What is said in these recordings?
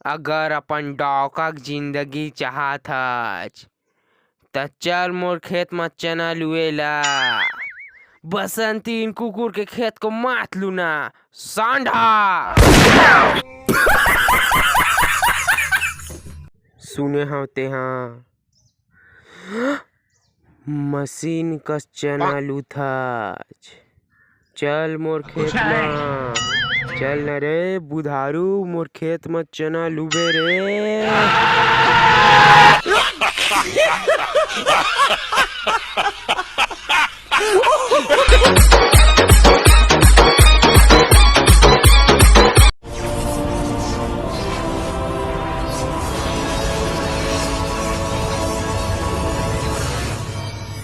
अगर अपन डौकक जिंदगी चाहत हच त चल मोर खेत म चना लुए ला। बसंती इन कुकुर के खेत को मात लूना सांडा। सुने हव तेहा मशीन कस चना लूथाच। चल मोर खेत म चल न रे बुधारू, मोर खेत म चना लुबे रे।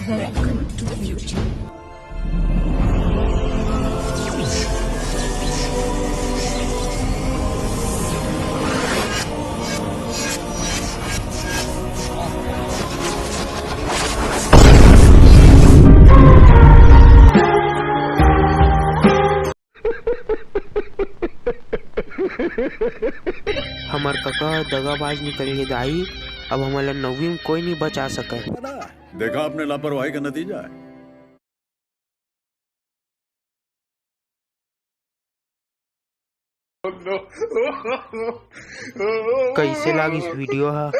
Welcome to the future. हमार काका दगाबाज निकल के दाई, अब हमारा नौवीं में कोई नहीं बचा सके। देखा आपने लापरवाही का नतीजा है। कैसे लागी इस वीडियो हा?